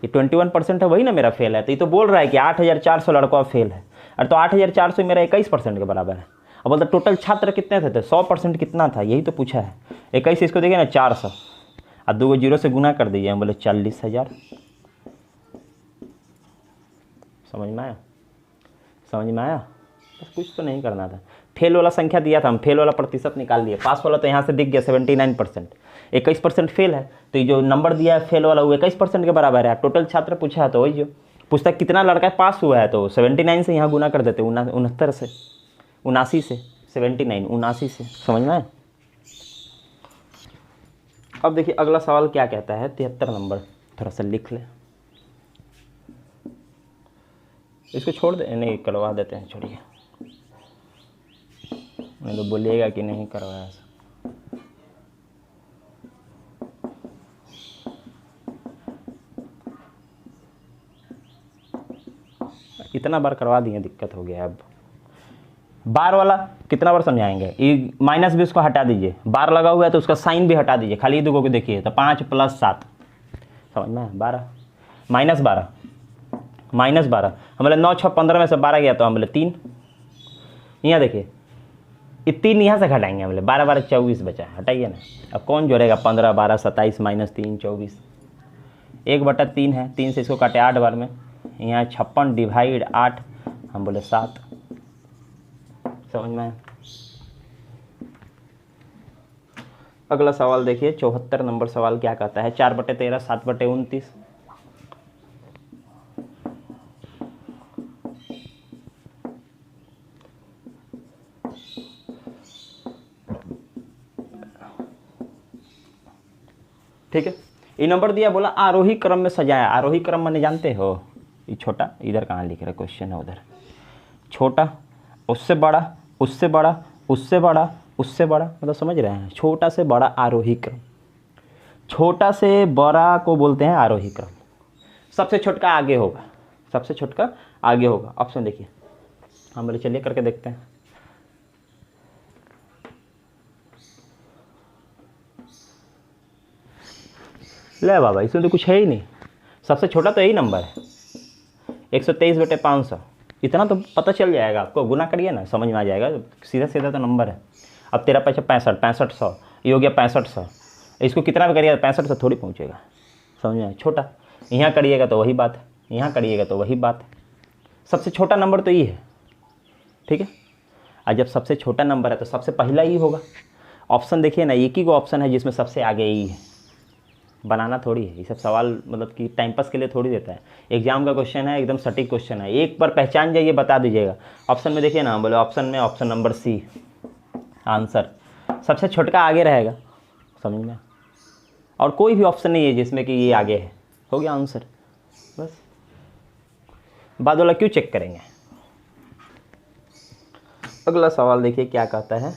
ये 21% है, वही ना मेरा फेल है। तो ये तो बोल रहा है कि 8400 लड़का फेल है, और तो 8400 मेरा 21% के बराबर है। अब बोलता टोटल छात्र कितने थे? तो 100% कितना था, यही तो पूछा है। 21 इसको देखिए ना 400, और 2 जीरो से गुना कर दीजिए, हम बोले 40,000। समझ में आया? समझ में आया? बस कुछ तो नहीं करना था। फेल वाला संख्या दिया था, हम फेल वाला प्रतिशत निकाल दिए। पास वाला तो यहाँ से दिख गया 79%, 21% फेल है, तो ये जो नंबर दिया है फेल वाला वो 21% के बराबर है। टोटल छात्र पूछा है, तो वही जो पूछता कितना लड़का पास हुआ है, तो 79 से यहाँ गुना कर देते, 69 से, 79 से 79, 79 से। समझ में आया? अब देखिए अगला सवाल क्या कहता है, 73 नंबर, थोड़ा सा लिख ले, इसको छोड़ दे, नहीं करवा देते हैं, छोड़िए, मैं तो बोलिएगा कि नहीं करवाया। इतना बार करवा दिए, दिक्कत हो गया। अब बार वाला कितना बार समझाएंगे, ये माइनस भी उसको हटा दीजिए, बार लगा हुआ है तो उसका साइन भी हटा दीजिए, खाली दो को देखिए तो 5 + 7 समझ में 12 -12 हम बोले 9 6 15 में से 12 गया तो हम बोले 3, यहाँ देखिए ये 3 यहाँ से घटाएंगे, हम बोले 12 12 24 बचा, हटाइए ना। अब कौन जोड़ेगा 15 12 27 -3 24, 1/3 है, 3 से इसको काटे 8 बार में, यहाँ 56 डिवाइड 8 हम बोले 7, समझ में। अगला सवाल देखिए 74 नंबर सवाल क्या कहता है, 4/13 7/29। ठीक है, ये नंबर दिया, बोला आरोही क्रम में सजाया। आरोही क्रम माने जानते हो, ये छोटा इधर कहाँ लिख रहा है, क्वेश्चन है उधर, छोटा उससे बड़ा उससे बड़ा उससे बड़ा उससे बड़ा, मतलब समझ रहे हैं, छोटा से बड़ा आरोही क्रम, छोटा से बड़ा को बोलते हैं आरोही क्रम। सबसे छोटा आगे होगा, सबसे छोटा आगे होगा। ऑप्शन देखिए, हम बोले चलिए करके देखते हैं। ले बाबा, इसमें तो कुछ है ही नहीं, सबसे छोटा तो यही नंबर है 123/500, इतना तो पता चल जाएगा आपको, गुना करिए ना समझ में आ जाएगा, सीधा सीधा तो नंबर है। अब 13 × 5 = 65, 6500 ये हो गया 6500, इसको कितना भी करिएगा 65 से थोड़ी पहुँचेगा, समझ में आया। छोटा यहाँ करिएगा तो वही बात है, यहाँ करिएगा तो वही बात है, सबसे छोटा नंबर तो ये है, ठीक है। और जब सबसे छोटा नंबर है तो सबसे पहला ही होगा। ऑप्शन देखिए ना, एक ही को ऑप्शन है जिसमें सबसे आगे ही है, बनाना थोड़ी है, ये सब सवाल मतलब कि टाइम पास के लिए थोड़ी देता है। एग्जाम का क्वेश्चन है, एकदम सटीक क्वेश्चन है, एक बार पहचान जाइए बता दीजिएगा। ऑप्शन में देखिए ना, बोले ऑप्शन में ऑप्शन नंबर सी आंसर सबसे छोटा आगे रहेगा, समझ में। और कोई भी ऑप्शन नहीं है जिसमें कि ये आगे है, हो गया आंसर, बस। बाद वाला क्यों चेक करेंगे। अगला सवाल देखिए क्या कहता है,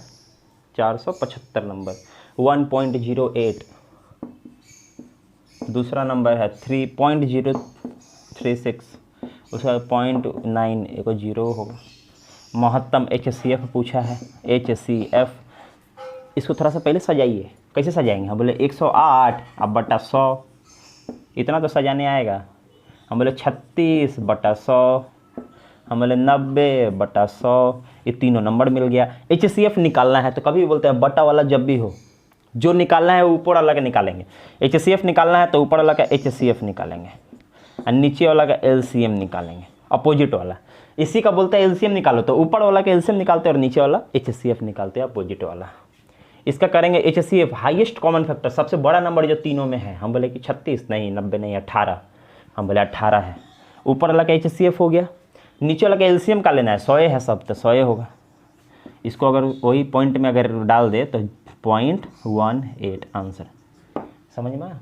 475 नंबर 1.08, दूसरा नंबर है 3.036, उसका 0.9 एक 0 होगा। महत्तम HCF पूछा है, HCF इसको थोड़ा सा पहले सजाइए, कैसे सजाएंगे। हम बोले 108 अब बटा 100, इतना तो सजाने आएगा। हम बोले 36/100, हम बोले 90/100, ये तीनों नंबर मिल गया। HCF निकालना है तो कभी भी बोलते हैं बटा वाला जब भी हो, जो निकालना है ऊपर वाला का निकालेंगे। HCF निकालना है तो ऊपर वाला का HCF निकालेंगे और नीचे वाला का LCM निकालेंगे, अपोजिट वाला। इसी का बोलते हैं LCM निकालो, तो ऊपर वाला का LCM निकालते हैं और नीचे वाला HCF निकालते हैं, अपोजिट वाला। इसका करेंगे HCF हाईएस्ट कॉमन फैक्टर, सबसे बड़ा नंबर जो तीनों में है। हम बोले कि 36 नहीं, 90 नहीं, 18, हम बोले 18 है। ऊपर वाला का HCF हो गया, नीचे वाला का LCM का लेना है, 100 है सब तो 100 होगा। इसको अगर वही पॉइंट में अगर डाल दे तो 0.18 आंसर, समझ में आया।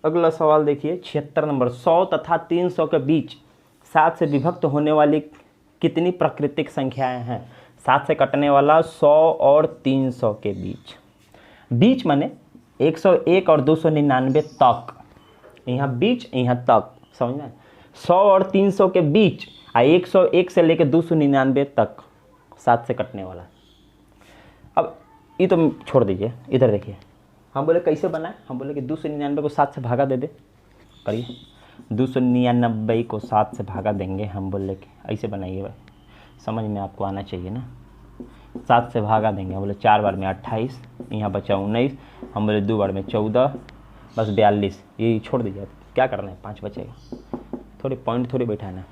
अगला सवाल देखिए 76 नंबर, 100 तथा 300 के बीच 7 से विभक्त होने वाली कितनी प्राकृतिक संख्याएं हैं। 7 से कटने वाला 100 और 300 के बीच, बीच माने 101 और 299 तक, यहाँ बीच यहाँ तक, समझना है। 100 और 300 के बीच 101 से लेकर 299 तक 7 से कटने वाला। अब ये तो छोड़ दीजिए, इधर देखिए। हम बोले कैसे बनाए, हम बोले कि 299 को 7 से भागा दे दे, करिए 299 को 7 से भागा देंगे। हम बोले कि ऐसे बनाइए भाई, समझ में आपको आना चाहिए ना। 7 से भागा देंगे, हम बोले 4 बार में 28, यहाँ बचा 19, हम बोले 2 बार में 14, बस 42, ये छोड़ दीजिए, क्या करना है 5 बचेगा, थोड़ी पॉइंट थोड़ी बैठाना है।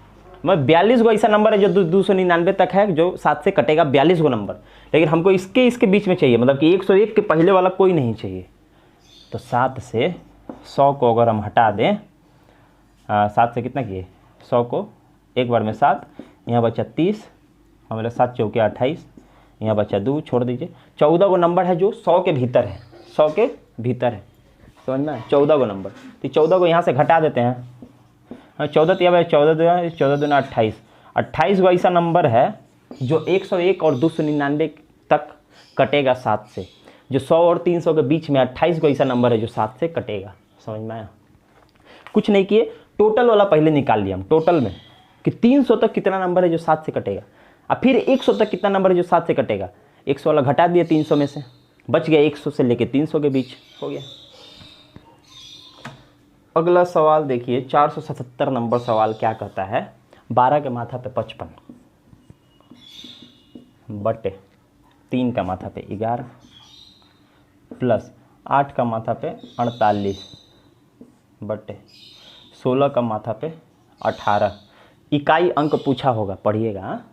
मैं 42 को ऐसा नंबर है जो 299 तक है, जो 7 से कटेगा 42 को नंबर, लेकिन हमको इसके बीच में चाहिए, मतलब कि 101 के पहले वाला कोई नहीं चाहिए। तो 7 से 100 को अगर हम हटा दें, 7 से कितना किए 100 को, एक बार में 7, यहाँ बचा 30, हमारे 7 चौके 28, यहाँ बचा 2, छोड़ दीजिए। 14 को नंबर है जो 100 के भीतर है, 100 के भीतर है, समझ में 14 को नंबर। तो 14 को यहाँ से घटा देते हैं, 14 दिया भाई, 14 दूना 28, 28 को ऐसा नंबर है जो 101 और 299 तक कटेगा 7 से। जो 100 और 300 के बीच में 28 को ऐसा नंबर है जो 7 से कटेगा, समझ में आया। कुछ नहीं किए, टोटल वाला पहले निकाल लिया हम, टोटल में कि 300 तक कितना नंबर है जो 7 से कटेगा, अब फिर 100 तक कितना नंबर है जो 7 से कटेगा, 100 वाला घटा दिया 300 में से, बच गया 100 से लेके 300 के बीच, हो गया। अगला सवाल देखिए 477 नंबर सवाल क्या कहता है, 12 के माथा पे 55 बटे 3 का माथा पे 11 प्लस 8 का माथा पे 48 बटे 16 का माथा पे 18। इकाई अंक पूछा होगा, पढ़िएगा हाँ?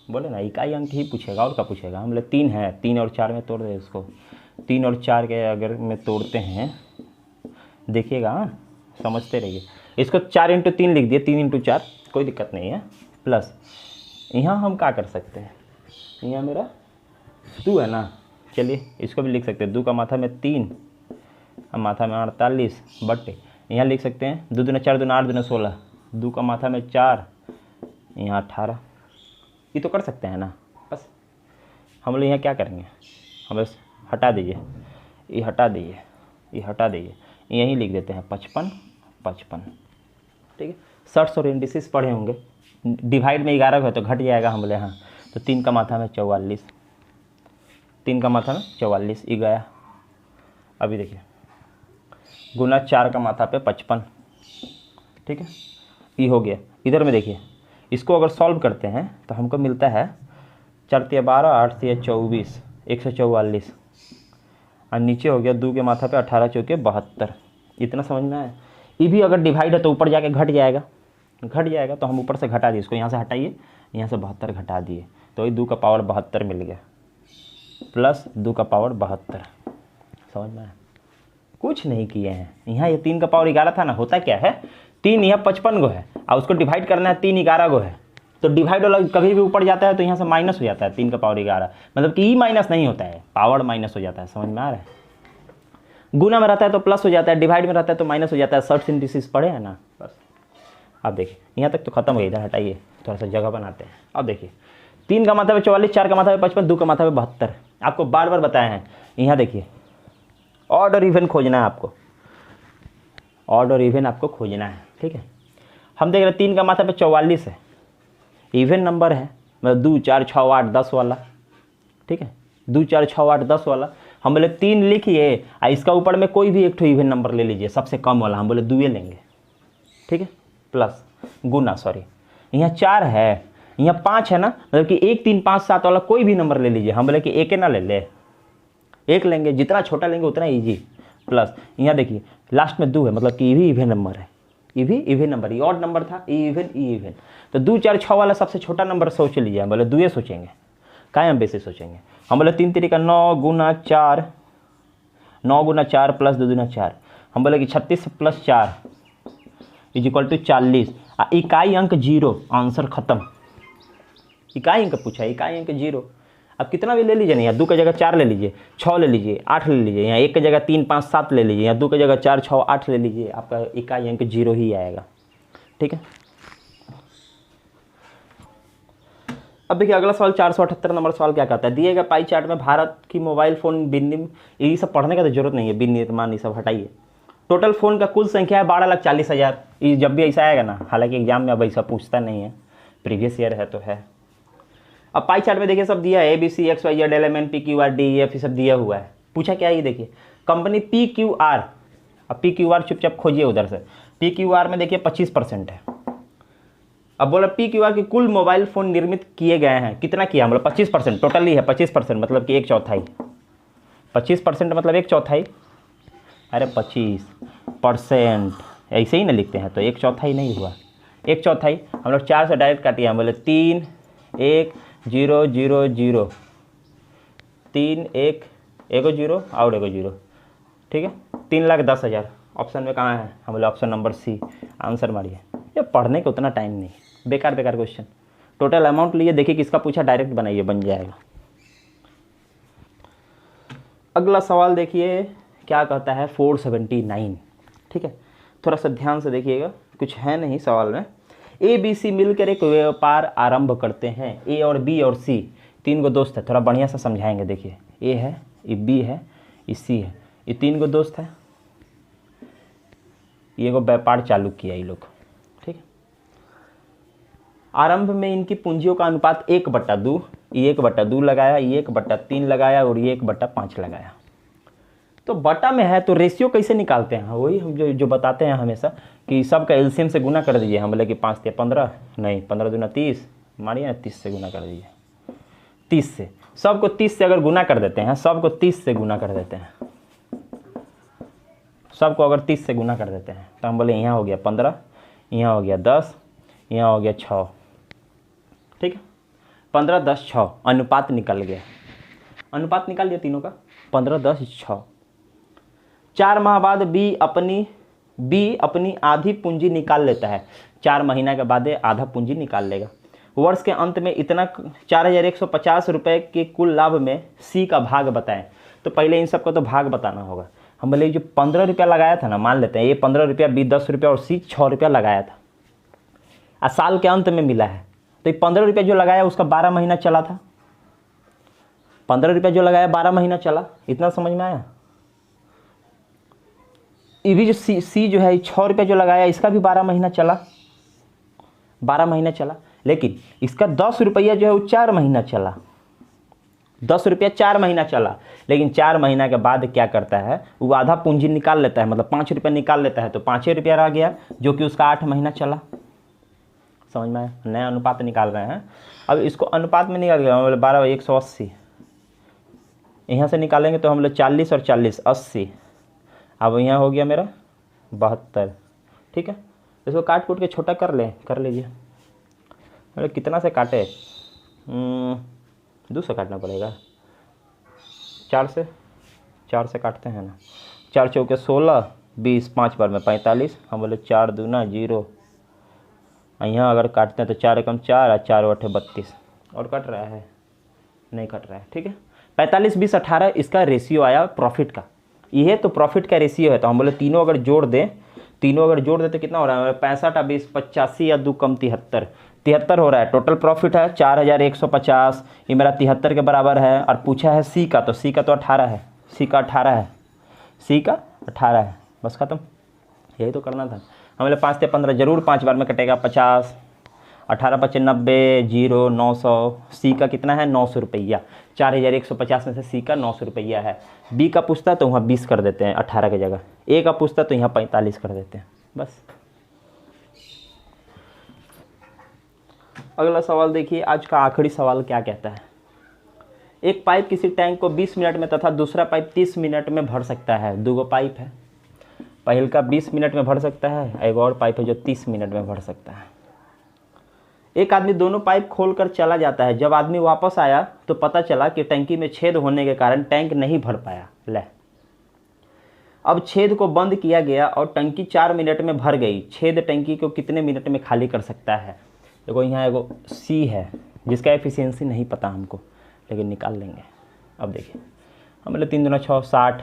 बोले ना इकाई अंक ही पूछेगा, और क्या पूछेगा। हम बोले 3 है, 3 और 4 में तोड़ दे इसको, 3 और 4 के अगर में तोड़ते हैं, देखिएगा हाँ, समझते रहिए। इसको 4 × 3 लिख दिए, 3 × 4 कोई दिक्कत नहीं है, प्लस यहाँ हम क्या कर सकते हैं, यहाँ मेरा 2 है ना, चलिए इसको भी लिख सकते हैं, 2 का माथा में 3 और माथा में 48 बटे, यहाँ लिख सकते हैं 2 दूना 4 दूना 8 दूना 16, 2 का माथा में 4 यहाँ 18, ये तो कर सकते हैं ना। बस हम लोग यहाँ क्या करेंगे, हम बस हटा दीजिए, ये हटा दीजिए, ये हटा दीजिए, यहीं लिख देते हैं 55 55, ठीक है। 60 और इंडिसेस पढ़े होंगे, डिवाइड में 11 है तो घट जाएगा, हम बोले हाँ, तो 3 का माथा में 44, 3 का माथा में 44 ये गया। अभी देखिए गुना 4 का माथा पे 55, ठीक है, ये हो गया। इधर में देखिए इसको अगर सॉल्व करते हैं तो हमको मिलता है 4 × 12 8 × 24 144, और नीचे हो गया 2 के माथा पे 18 × 4 72। इतना समझना है। ये भी अगर डिवाइड है तो ऊपर जाके घट जाएगा, तो हम ऊपर से घटा दिए, इसको यहाँ से हटाइए, यहाँ से 72 घटा दिए, तो ये 2 का पावर 72 मिल गया, प्लस 2 का पावर 72। समझ में आया? कुछ नहीं किए हैं। यहाँ ये 3 का पावर 11 था ना, होता क्या है 3 यहाँ 55 गो है और उसको डिवाइड करना है, 3 11 गो है, तो डिवाइड वाला कभी भी ऊपर जाता है तो यहाँ से माइनस हो जाता है, 3 का पावर 11, मतलब कि ई माइनस नहीं होता है, पावर माइनस हो जाता है। समझ में आ रहा है? गुना में रहता है तो प्लस हो जाता है, डिवाइड में रहता है तो माइनस हो जाता है। 60 इंडिसेस पढ़े हैं ना, बस। अब देखिए यहाँ तक तो खत्म हो गया, इधर हटाइए, थोड़ा सा जगह बनाते हैं। अब देखिए 3 का माथा पे 44, 4 का माथा पे 55, 2 का माथा पे 72। आपको बार बार बताए हैं, यहाँ देखिए ऑड और इवन खोजना है आपको, ऑड और इवन आपको खोजना है, ठीक है। हम देख रहे हैं 3 का माथा पे 44 है, इवन नंबर है, मतलब 2 4 6 8 10 वाला, ठीक है, 2 4 6 8 10 वाला। हम बोले 3 लिखिए, इसका ऊपर में कोई भी एक ठो इवन नंबर ले लीजिए, सबसे कम वाला, हम बोले 2 लेंगे, ठीक है, प्लस गुना, सॉरी यहाँ 4 है, यहाँ 5 है ना, मतलब कि 1 3 5 7 वाला कोई भी नंबर ले लीजिए। हम बोले कि एक ना ले ले, एक लेंगे, जितना छोटा लेंगे उतना ईजी, प्लस यहाँ देखिए लास्ट में 2 है, मतलब कि ये भी इवन नंबर है, ये भी इवन नंबर, ये ऑड नंबर था, ये इवन, तो 2 4 6 वाला सबसे छोटा नंबर सोच लीजिए। हम बोले 2 सोचेंगे, कायम बेसे सोचेंगे। हम बोले 3 3 का 9 गुना 4, 9 गुना 4 प्लस 2 दूना 4, हम बोले कि 36 प्लस 4 = 40। इकाई अंक 0, आंसर खत्म। इकाई अंक पूछा, इकाई अंक 0। अब कितना भी ले लीजिए ना, यहाँ 2 की जगह 4 ले लीजिए, 6 ले लीजिए, 8 ले लीजिए, यहाँ 1 की जगह 3 5 7 ले लीजिए, यहाँ 2 की जगह 4 6 8 ले लीजिए, आपका इकाई अंक 0 ही आएगा, ठीक है। अब देखिए अगला सवाल 478 नंबर सवाल क्या कहता है, दिएगा पाई चार्ट में भारत की मोबाइल फ़ोन ये सब पढ़ने का तो जरूरत नहीं है, विनिर्माण ये सब हटाइए। टोटल फ़ोन का कुल संख्या है 12,40,000। ये जब भी ऐसा आएगा ना, हालांकि एग्जाम में अब ऐसा पूछता नहीं है, प्रीवियस ईयर है तो है। अब पाई चार्ट में देखिए सब दिया है, ABC XY Z LMN PQR DEF ये सब दिया हुआ है। पूछा क्या है ये देखिए, कंपनी PQR, अब PQR चुपचाप खोजिए उधर से, PQR में देखिए 25% है। अब बोला PQR के कुल मोबाइल फ़ोन निर्मित किए गए हैं, कितना किया, हम बोला 25%, टोटली है 25%, मतलब कि 1/4, 25% मतलब 1/4, अरे 25% ऐसे ही ना लिखते हैं, तो 1/4 नहीं हुआ, 1/4। हम लोग 4 से डायरेक्ट काटिए, हम बोले 3 1 0 0 0, 3 1 1 0 और 1 0, ठीक है, 3,10,000। ऑप्शन में कहाँ है, हम बोले ऑप्शन नंबर C, आंसर मारिए। ये पढ़ने का उतना टाइम नहीं, बेकार क्वेश्चन। टोटल अमाउंट लिए, देखिए किसका पूछा, डायरेक्ट बनाइए, बन जाएगा। अगला सवाल देखिए क्या कहता है, 479, ठीक है, थोड़ा सा ध्यान से देखिएगा, कुछ है नहीं सवाल में। ABC मिलकर एक व्यापार आरंभ करते हैं। A और B और C 3 गो दोस्त है, थोड़ा बढ़िया से समझाएंगे। देखिए A है, ये B है, ये C है, ये 3 गो दोस्त है, ये को व्यापार चालू किया ये लोग, ठीक है। आरंभ में इनकी पूंजियों का अनुपात 1/2, ये 1/2 लगाया, ये 1/3 लगाया और ये 1/5 लगाया। तो बटा में है तो रेशियो कैसे निकालते हैं, वही हम जो बताते हैं हमेशा कि सबका एलसीएम से गुना कर दीजिए। हम बोले कि 5 या 15 नहीं, 15 दूना 30, मानिए ना 30 से गुना कर दीजिए। 30 से सबको 30 से अगर गुना कर देते हैं, सबको 30 से गुना कर देते हैं, सबको अगर 30 से गुना कर देते हैं तो हम बोले यहाँ हो गया 15, यहाँ हो गया 10, यहाँ हो गया 6, ठीक है। 15, 10, 6 अनुपात निकल गया। अनुपात निकाल दिया तीनों का, 15, 10, 6। 4 माह बाद बी अपनी आधी पूंजी निकाल लेता है। 4 महीना के बाद आधा पूंजी निकाल लेगा। वर्ष के अंत में इतना 4150 रुपये के कुल लाभ में सी का भाग बताएं। तो पहले इन सबका तो भाग बताना होगा। हम बोले जो 15 रुपया लगाया था ना, मान लेते हैं ये 15 रुपया, बी 10 रुपया और सी 6 रुपया लगाया था, और साल के अंत में मिला है। तो ये 15 रुपया जो लगाया उसका 12 महीना चला था। 15 रुपया जो लगाया 12 महीना चला। इतना समझ में आया। ये भी जो सी जो है 6 रुपया जो लगाया इसका भी 12 महीना चला, 12 महीना चला। लेकिन इसका 10 रुपया जो है वो 4 महीना चला। 10 रुपया 4 महीना चला। लेकिन 4 महीना के बाद क्या करता है, वो आधा पूंजी निकाल लेता है, मतलब 5 रुपया निकाल लेता है। तो 5 रुपया रह गया जो कि उसका 8 महीना चला। समझ में आया। नया अनुपात निकाल रहे हैं। अब इसको अनुपात में निकाल गया, मतलब 12, 180 यहाँ से निकालेंगे तो हम लोग 40 और 40 80। अब यहाँ हो गया मेरा 72, ठीक है। इसको काट कूट के छोटा कर लीजिए। अरे कितना से काटे, 2 से काटना पड़ेगा। 4 से काटते हैं ना। 4 चौके 16, 20, 5 बार में 45। हम बोले 4 दूना 0। यहाँ अगर काटते हैं तो 4 एकम 4 और 4 8 32। और कट रहा है, नहीं कट रहा है, ठीक है। 45, 20, 18 इसका रेशियो आया प्रॉफिट का। ये तो प्रॉफिट का रेशियो है। तो हम बोले तीनों अगर जोड़ दें तो कितना हो रहा है, 65, 20, 85 या 2 कम 73, 73 हो रहा है। टोटल प्रॉफिट है 4150। ये मेरा 73 के बराबर है। और पूछा है सी का, तो सी का तो 18 है। सी का 18 है। बस खत्म, यही तो करना था। हमें 5 से 15 जरूर 5 बार में कटेगा। 50, 18 × 5 = 90, 0, 900। सी का कितना है, 900 रुपया। 4150 में से सी का 900 रुपया है। बी का पूछता तो वहाँ 20 कर देते हैं 18 की जगह। ए का पूछता तो यहाँ 45 कर देते हैं। बस। अगला सवाल देखिए, आज का आखिरी सवाल क्या कहता है। एक पाइप किसी टैंक को 20 मिनट में तथा दूसरा पाइप 30 मिनट में भर सकता है। 2 पाइप है, पहल का 20 मिनट में भर सकता है, एक और पाइप है जो 30 मिनट में भर सकता है। एक आदमी दोनों पाइप खोलकर चला जाता है। जब आदमी वापस आया तो पता चला कि टंकी में छेद होने के कारण टैंक नहीं भर पाया। ले, अब छेद को बंद किया गया और टंकी 4 मिनट में भर गई। छेद टंकी को कितने मिनट में खाली कर सकता है। देखो यहाँ एगो सी है जिसका एफिशिएंसी नहीं पता हमको, लेकिन निकाल लेंगे। अब देखिए, हम बोले 3 दूना 6, 60।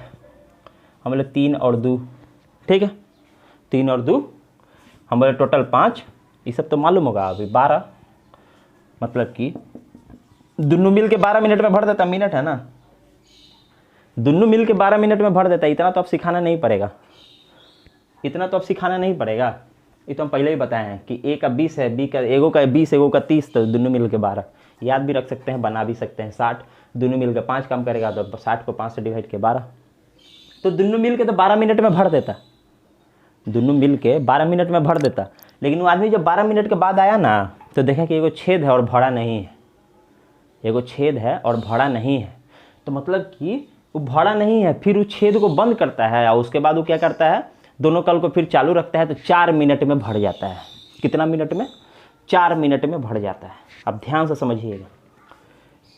हम बोले 3 और 2, ठीक है, 3 और 2 हम बोले टोटल 5। ये सब तो मालूम होगा। अभी 12, मतलब कि दोनों मिल के 12 मिनट में भर देता। मिनट है ना, दोनों मिल के 12 मिनट में भर देता। इतना तो अब सिखाना नहीं पड़ेगा, ये तो हम पहले ही बताए हैं कि ए का 20 है, बी का एगो का 20, एगो का 30, तो दोनों मिल के 12। याद भी रख सकते हैं, बना भी सकते हैं। 60 दोनों मिल के 5 कम करेगा तो 60 को 5 से डिवाइड के 12। तो दोनों मिल के तो 12 मिनट में भर देता। दोनों मिल के 12 मिनट में भर देता। लेकिन वो आदमी जब 12 मिनट के बाद आया ना तो देखा कि एगो छेद है और भरा नहीं है। एगो छेद है और भरा नहीं है, तो मतलब कि वो भरा नहीं है। फिर वो छेद को बंद करता है और उसके बाद वो क्या करता है, दोनों कल को फिर चालू रखता है। तो 4 मिनट में भर जाता है। कितना मिनट में, 4 मिनट में भर जाता है। अब ध्यान से समझिएगा,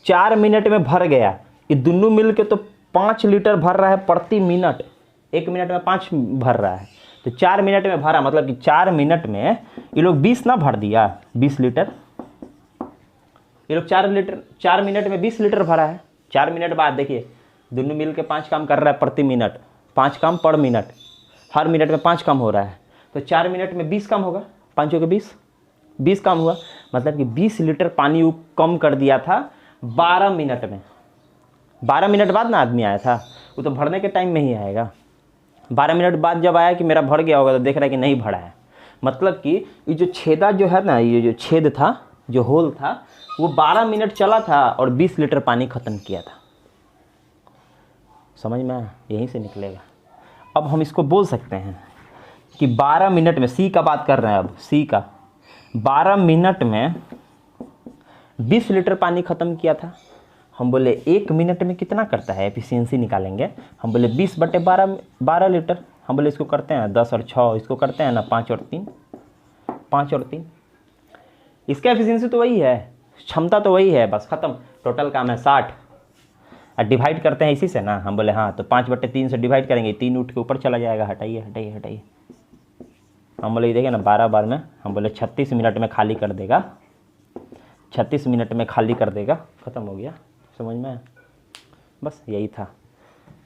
4 मिनट में भर गया। ये दोनों मिल के तो 5 लीटर भर रहा है प्रति मिनट। 1 मिनट में 5 भर रहा है, तो 4 मिनट में भरा, मतलब कि 4 मिनट में ये लोग 20 ना भर दिया, 20 लीटर। ये लोग 4 मिनट में 20 लीटर भरा है। 4 मिनट बाद देखिए, दोनों मिल के 5 काम कर रहा है प्रति मिनट, 5 काम पर मिनट, हर मिनट में 5 काम हो रहा है। तो 4 मिनट में 20 काम होगा, 5 के 20 काम हुआ। मतलब कि 20 लीटर पानी वो कम कर दिया था 12 मिनट में। 12 मिनट बाद ना आदमी आया था, वो तो भरने के टाइम में ही आएगा। 12 मिनट बाद जब आया कि मेरा भर गया होगा तो देख रहा है कि नहीं भरा है। मतलब कि ये जो छेदा जो है ना, ये जो छेद था, जो होल था, वो 12 मिनट चला था और 20 लीटर पानी ख़त्म किया था। समझ में आया? यहीं से निकलेगा। अब हम इसको बोल सकते हैं कि 12 मिनट में, सी का बात कर रहे हैं अब, सी का 12 मिनट में 20 लीटर पानी ख़त्म किया था। हम बोले 1 मिनट में कितना करता है, एफिशिएंसी निकालेंगे। हम बोले 20/12 लीटर। हम बोले इसको करते हैं 10 और 6, इसको करते हैं ना 5 और 3, 5 और 3। इसका एफिशिएंसी तो वही है, क्षमता तो वही है, बस ख़त्म। टोटल काम है 60 और डिवाइड करते हैं इसी से ना। हम बोले हाँ, तो 5/3 से डिवाइड करेंगे, 3 उठ के ऊपर चला जाएगा। हटाइए हटाइए हटाइए। हम बोले देखिए ना 12 बार में, हम बोले 36 मिनट में खाली कर देगा, 36 मिनट में खाली कर देगा, ख़त्म हो गया। समझ में आया? बस यही था,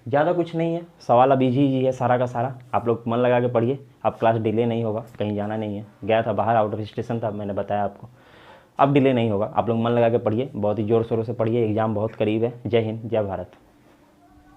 ज़्यादा कुछ नहीं है। सवाल अब इजी ही है सारा का सारा। आप लोग मन लगा के पढ़िए, अब क्लास डिले नहीं होगा, कहीं जाना नहीं है। गया था बाहर, आउट ऑफ स्टेशन था, मैंने बताया आपको। अब डिले नहीं होगा, आप लोग मन लगा के पढ़िए, बहुत ही ज़ोर शोरों से पढ़िए, एग्ज़ाम बहुत करीब है। जय हिंद, जय भारत।